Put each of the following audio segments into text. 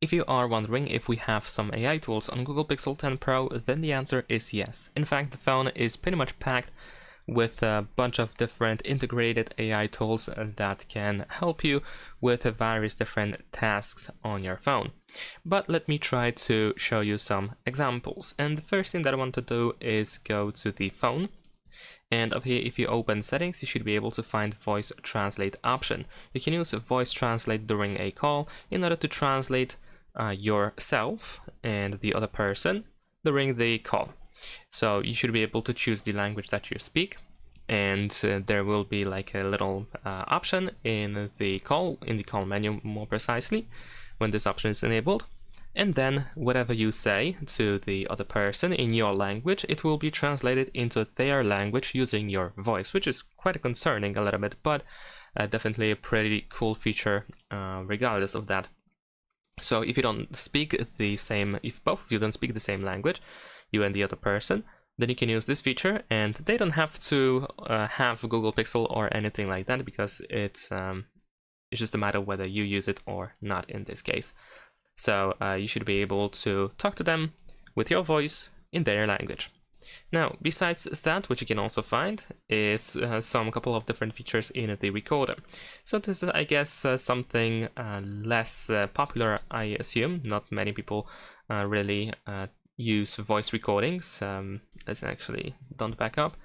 If you are wondering if we have some AI tools on Google Pixel 10 Pro, then the answer is yes. In fact, the phone is pretty much packed with a bunch of different integrated AI tools that can help you with various different tasks on your phone. But let me try to show you some examples. And the first thing that I want to do is go to the phone. And up here, if you open settings, you should be able to find voice translate option. You can use voice translate during a call in order to translate yourself and the other person during the call. So you should be able to choose the language that you speak, and there will be like a little option in the call menu, more precisely, when this option is enabled. And then whatever you say to the other person in your language, it will be translated into their language using your voice, which is quite concerning a little bit, but definitely a pretty cool feature regardless of that. So if you don't speak the same, if both of you don't speak the same language, you and the other person, then you can use this feature, and they don't have to have Google Pixel or anything like that, because it's just a matter of whether you use it or not in this case. So you should be able to talk to them with your voice in their language. Now, besides that, what you can also find is some couple of different features in the recorder. So this is, I guess, something less popular, I assume. Not many people really use voice recordings. Let's actually don't back up.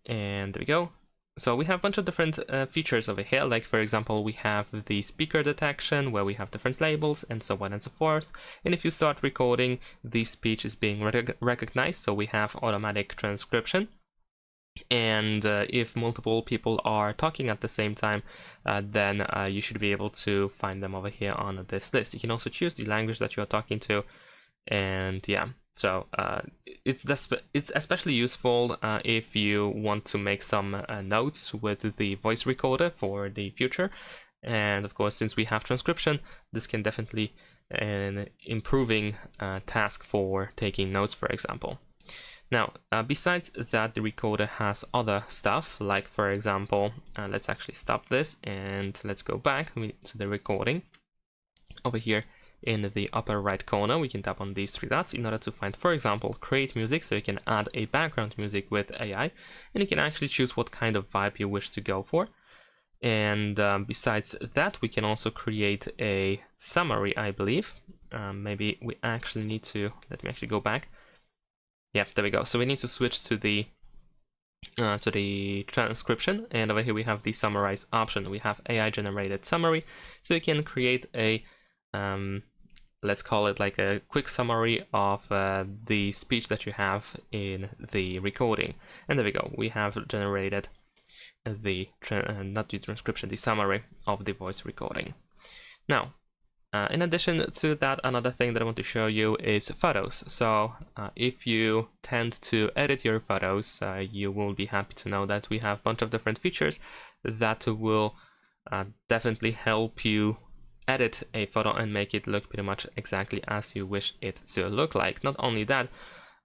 And there we go. So we have a bunch of different features over here, like for example, we have the speaker detection where we have different labels and so on and so forth. And if you start recording, the speech is being recognized, so we have automatic transcription. And if multiple people are talking at the same time, then you should be able to find them over here on this list. You can also choose the language that you are talking to, and yeah. So it's especially useful if you want to make some notes with the voice recorder for the future. And of course, since we have transcription, this can definitely an improving task for taking notes, for example. Now, besides that, the recorder has other stuff, like for example, let's actually stop this and let's go back to the recording. Over here, in the upper right corner, we can tap on these three dots in order to find, for example, create music. So you can add a background music with AI, and you can actually choose what kind of vibe you wish to go for. And besides that, we can also create a summary, I believe. Maybe we actually need to, let me actually go back. Yeah, there we go. So we need to switch to the transcription, and over here we have the summarize option. We have AI generated summary, so you can create a let's call it like a quick summary of the speech that you have in the recording. And there we go, we have generated the not the transcription, the summary of the voice recording. Now, in addition to that, another thing that I want to show you is photos. So if you tend to edit your photos, you will be happy to know that we have a bunch of different features that will definitely help you edit a photo and make it look pretty much exactly as you wish it to look like. Not only that,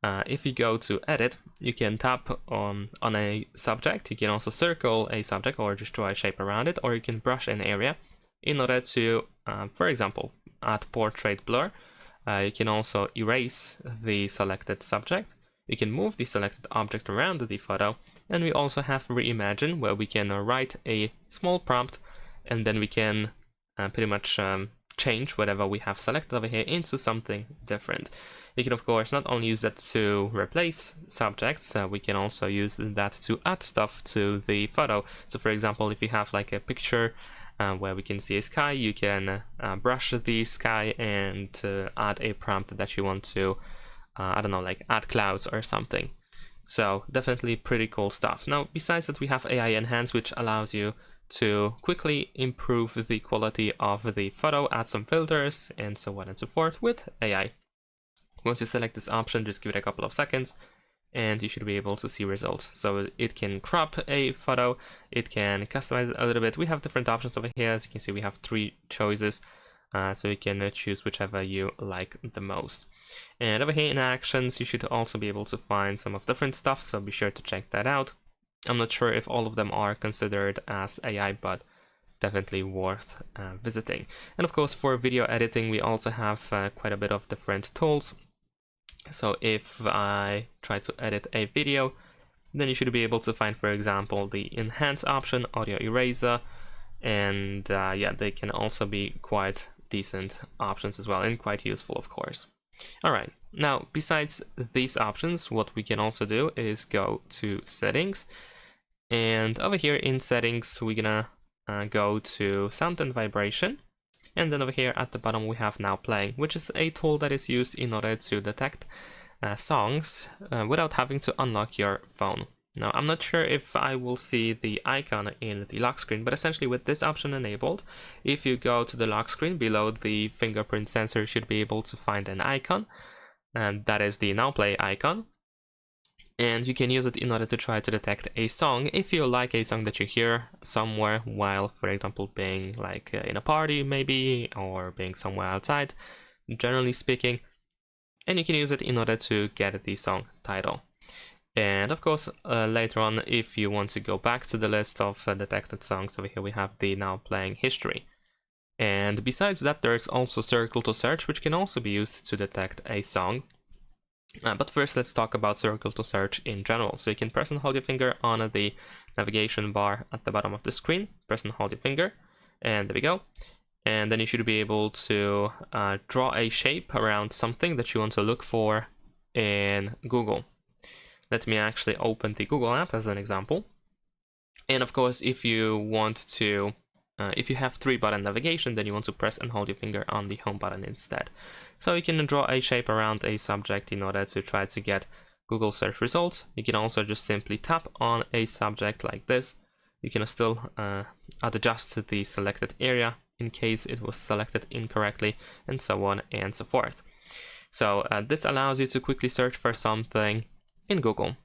if you go to edit, you can tap on a subject. You can also circle a subject or just draw a shape around it, or you can brush an area in order to, for example, add portrait blur. You can also erase the selected subject. You can move the selected object around the photo, and we also have reimagine, where we can write a small prompt, and then we can pretty much change whatever we have selected over here into something different. You can of course not only use that to replace subjects, we can also use that to add stuff to the photo. So for example, if you have like a picture where we can see a sky, you can brush the sky and add a prompt that you want to, I don't know, like add clouds or something. So definitely pretty cool stuff. Now, besides that, we have AI Enhance, which allows you to quickly improve the quality of the photo, add some filters, and so on and so forth with AI. Once you select this option, just give it a couple of seconds, and you should be able to see results. So it can crop a photo, it can customize it a little bit. We have different options over here. As you can see, we have 3 choices, so you can choose whichever you like the most. And over here in actions, you should also be able to find some of different stuff, so be sure to check that out. I'm not sure if all of them are considered as AI, but definitely worth visiting. And of course, for video editing, we also have quite a bit of different tools. So if I try to edit a video, then you should be able to find, for example, the enhance option, audio eraser, and yeah, they can also be quite decent options as well, and quite useful, of course. All right, now besides these options, what we can also do is go to settings, and over here in settings, we're gonna go to sound and vibration, and then over here at the bottom we have now playing, which is a tool that is used in order to detect songs without having to unlock your phone. Now, I'm not sure if I will see the icon in the lock screen, but essentially with this option enabled, if you go to the lock screen below the fingerprint sensor, you should be able to find an icon, and that is the Now Play icon. And you can use it in order to try to detect a song if you like a song that you hear somewhere while, for example, being like in a party maybe, or being somewhere outside, generally speaking. And you can use it in order to get the song title. And of course, later on, if you want to go back to the list of detected songs, over here we have the Now Playing history. And besides that, there's also circle to search, which can also be used to detect a song. But first, let's talk about circle to search in general. So you can press and hold your finger on the navigation bar at the bottom of the screen, press and hold your finger, and there we go. And then you should be able to draw a shape around something that you want to look for in Google. Let me actually open the Google app as an example. And of course, if you want to, if you have 3-button navigation, then you want to press and hold your finger on the home button instead. So you can draw a shape around a subject in order to try to get Google search results. You can also just simply tap on a subject like this. You can still adjust the selected area in case it was selected incorrectly, and so on and so forth. So this allows you to quickly search for something in Google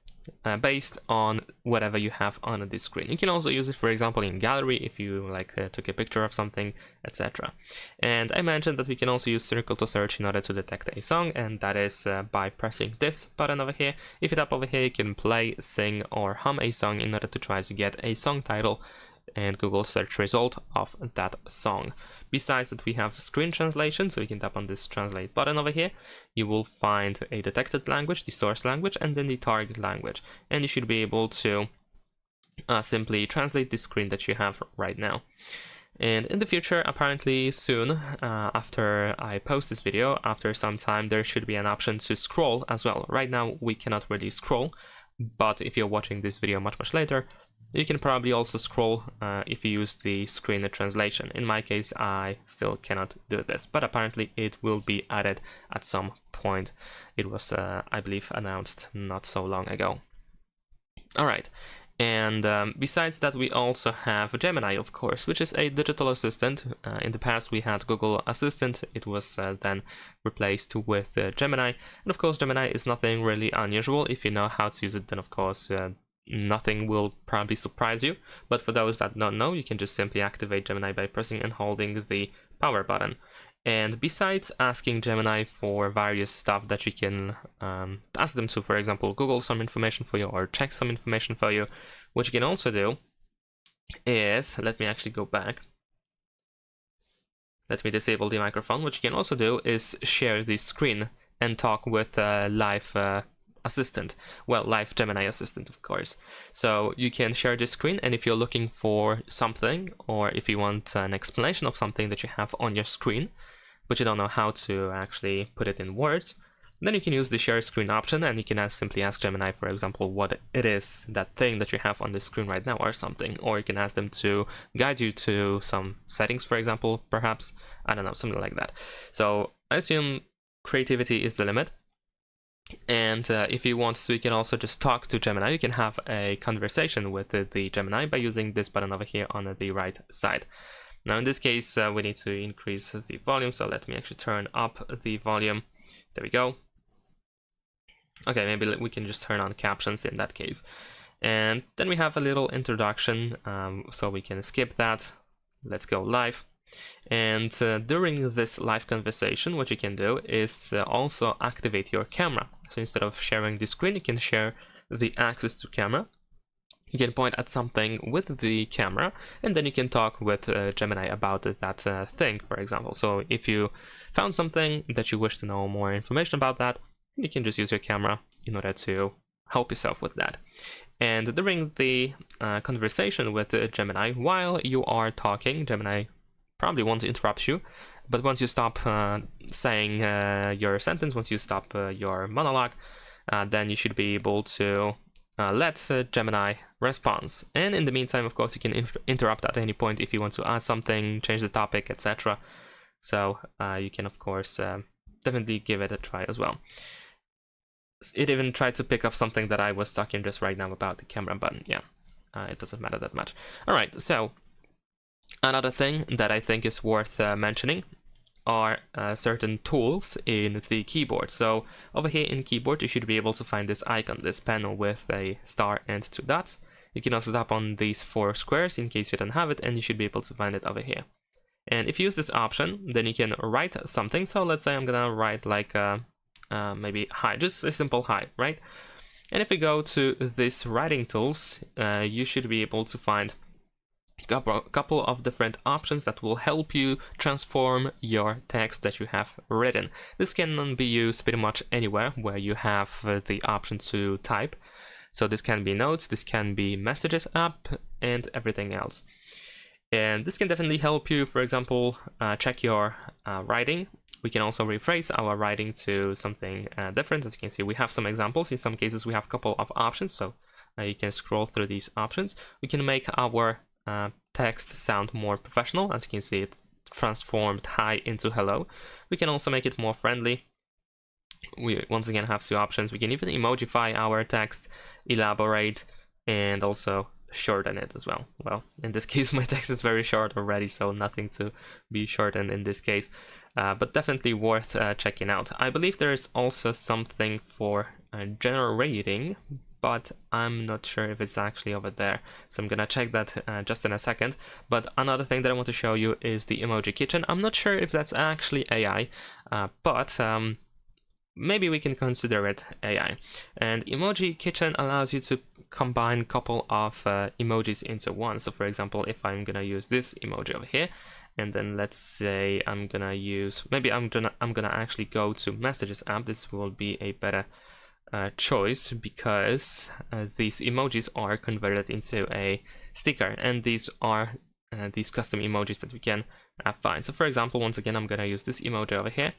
based on whatever you have on the screen. You can also use it, for example, in gallery if you took a picture of something, etc. And I mentioned that we can also use circle to search in order to detect a song, and that is by pressing this button over here. If you tap over here, you can play, sing, or hum a song in order to try to get a song title and Google search result of that song. Besides that, we have screen translation, so you can tap on this translate button over here. You will find a detected language, the source language, and then the target language, and you should be able to simply translate the screen that you have right now. And in the future, apparently soon, after I post this video, after some time, there should be an option to scroll as well. Right now we cannot really scroll, but if you're watching this video much later, you can probably also scroll if you use the screen translation. In my case, I still cannot do this, but apparently it will be added at some point. It was, I believe, announced not so long ago. All right. And besides that, we also have Gemini, of course, which is a digital assistant. In the past, we had Google Assistant. It was then replaced with Gemini. And of course, Gemini is nothing really unusual. If you know how to use it, then of course, nothing will probably surprise you. But for those that don't know, you can just simply activate Gemini by pressing and holding the power button. And besides asking Gemini for various stuff that you can ask them to, for example, Google some information for you or check some information for you, what you can also do is, let me actually go back. Let me disable the microphone. What you can also do is share the screen and talk with live assistant, well, live Gemini assistant, of course. So you can share the screen, and if you're looking for something, or if you want an explanation of something that you have on your screen, but you don't know how to actually put it in words, then you can use the share screen option, and you can simply ask Gemini, for example, what it is, that thing that you have on the screen right now or something, or you can ask them to guide you to some settings, for example, perhaps, I don't know, something like that. So I assume creativity is the limit. And if you want to, you can also just talk to Gemini. You can have a conversation with the Gemini by using this button over here on the right side. Now in this case, we need to increase the volume, so let me actually turn up the volume. There we go. Okay, maybe we can just turn on captions in that case. And then we have a little introduction, so we can skip that. Let's go live. And during this live conversation, what you can do is also activate your camera. So instead of sharing the screen, you can share the access to camera. You can point at something with the camera, and then you can talk with Gemini about that thing, for example. So if you found something that you wish to know more information about that, you can just use your camera in order to help yourself with that. And during the conversation with Gemini, while you are talking, Gemini probably won't interrupt you, but once you stop saying your sentence, once you stop your monologue, then you should be able to let Gemini respond. And in the meantime, of course, you can interrupt at any point if you want to add something, change the topic, etc. So you can, of course, definitely give it a try as well. It even tried to pick up something that I was talking just right now about the camera, but yeah, it doesn't matter that much. Alright, so another thing that I think is worth mentioning are certain tools in the keyboard. So over here in keyboard, you should be able to find this icon, this panel with a star and 2 dots. You can also tap on these 4 squares in case you don't have it, and you should be able to find it over here. And if you use this option, then you can write something. So let's say I'm gonna write like maybe hi, just a simple hi, right? And if we go to this writing tools, you should be able to find a couple of different options that will help you transform your text that you have written. This can be used pretty much anywhere where you have the option to type. So this can be notes, this can be messages app, and everything else. And this can definitely help you, for example, check your writing. We can also rephrase our writing to something different. As you can see, we have some examples. In some cases, we have a couple of options, so you can scroll through these options. We can make our text sound more professional. As you can see, it transformed hi into hello. We can also make it more friendly. We once again have 2 options. We can even emojify our text, elaborate, and also shorten it as well. Well, in this case, my text is very short already, so nothing to be shortened in this case. But definitely worth checking out. I believe there is also something for generating, but I'm not sure if it's actually over there. So I'm gonna check that just in a second. But another thing that I want to show you is the emoji kitchen. I'm not sure if that's actually AI, but maybe we can consider it AI. And emoji kitchen allows you to combine a couple of emojis into one. So for example, if I'm gonna use this emoji over here, and then let's say I'm gonna use, maybe I'm gonna actually go to messages app. This will be a better choice because these emojis are converted into a sticker, and these are these custom emojis that we can find. So for example, once again, I'm gonna use this emoji over here.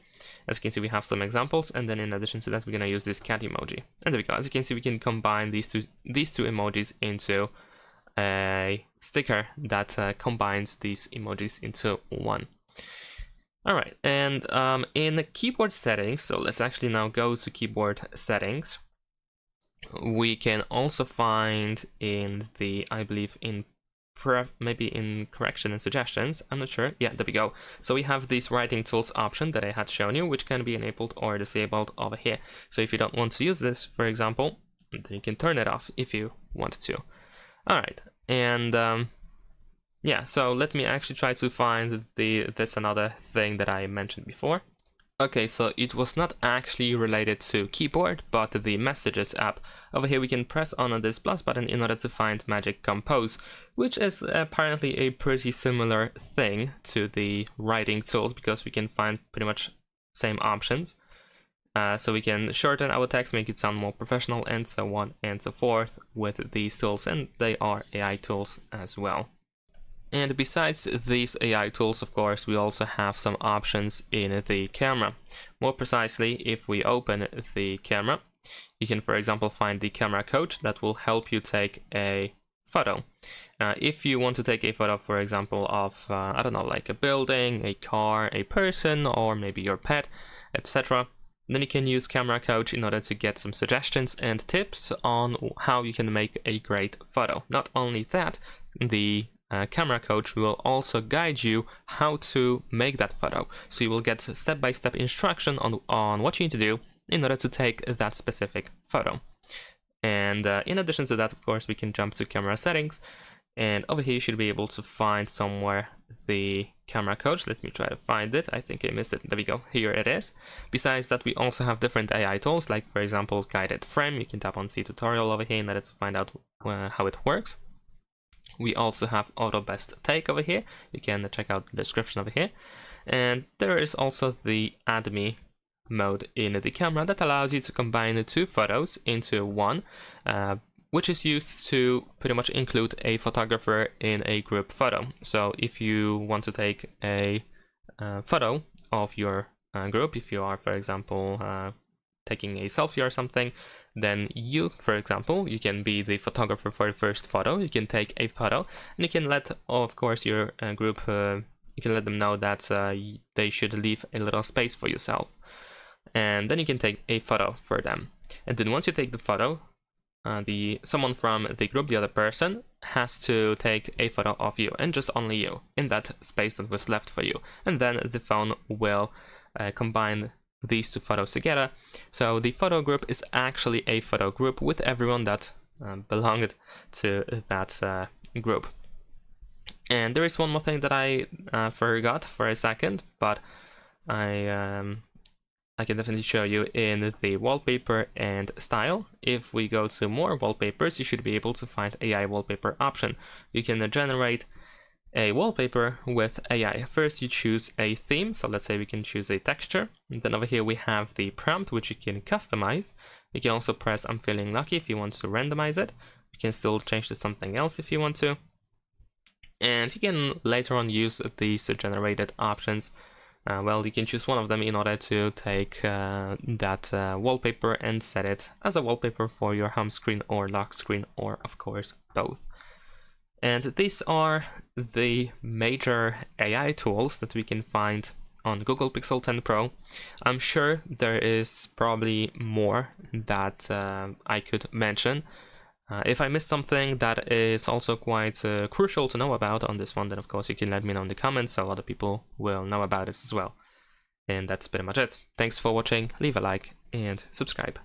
As you can see, we have some examples, and then in addition to that, we're gonna use this cat emoji. And there we go. As you can see, we can combine these two emojis into a sticker that combines these emojis into one. All right, and in the keyboard settings, so let's actually now go to keyboard settings. We can also find in the, I believe in maybe in correction and suggestions, I'm not sure. Yeah, there we go. So we have this writing tools option that I had shown you, which can be enabled or disabled over here. So if you don't want to use this, for example, then you can turn it off if you want to. All right, and yeah, so let me actually try to find that's another thing that I mentioned before. Okay, so it was not actually related to keyboard, but the messages app. Over here we can press on this plus button in order to find Magic Compose, which is apparently a pretty similar thing to the writing tools, because we can find pretty much same options. So we can shorten our text, make it sound more professional, and so on and so forth with these tools, and they are AI tools as well. And besides these AI tools, of course, we also have some options in the camera. More precisely, if we open the camera, you can, for example, find the camera coach that will help you take a photo. If you want to take a photo, for example, of, I don't know, like a building, a car, a person, or maybe your pet, etc., then you can use Camera Coach in order to get some suggestions and tips on how you can make a great photo. Not only that, the Camera Coach will also guide you how to make that photo. So you will get step-by-step instruction on what you need to do in order to take that specific photo. And in addition to that, of course, we can jump to camera settings. And over here, you should be able to find somewhere the camera code. Let me try to find it. I think I missed it. There we go. Here it is. Besides that, we also have different AI tools, like for example, guided frame. You can tap on see tutorial over here and let it find out how it works. We also have auto best take over here. You can check out the description over here. And there is also the add me mode in the camera that allows you to combine two photos into one, which is used to pretty much include a photographer in a group photo. So if you want to take a photo of your group, if you are, for example, taking a selfie or something, then you, for example, you can be the photographer for the first photo. You can take a photo and you can let, of course, your group, you can let them know that they should leave a little space for yourself. And then you can take a photo for them. And then once you take the photo, someone from the group, the other person, has to take a photo of you, and just only you, in that space that was left for you. And then the phone will combine these two photos together. So the photo group is actually a photo group with everyone that belonged to that group. And there is one more thing that I forgot for a second, but I can definitely show you in the wallpaper and style. If we go to more wallpapers, you should be able to find AI wallpaper option. You can generate a wallpaper with AI. First you choose a theme, so let's say we can choose a texture. And then over here we have the prompt, which you can customize. You can also press I'm feeling lucky if you want to randomize it. You can still change to something else if you want to. And you can later on use these generated options. Well, you can choose one of them in order to take that wallpaper and set it as a wallpaper for your home screen or lock screen, or of course both. And these are the major AI tools that we can find on Google Pixel 10 Pro. I'm sure there is probably more that I could mention. If I missed something that is also quite crucial to know about on this one, then of course you can let me know in the comments so other people will know about it as well. And that's pretty much it. Thanks for watching, leave a like and subscribe.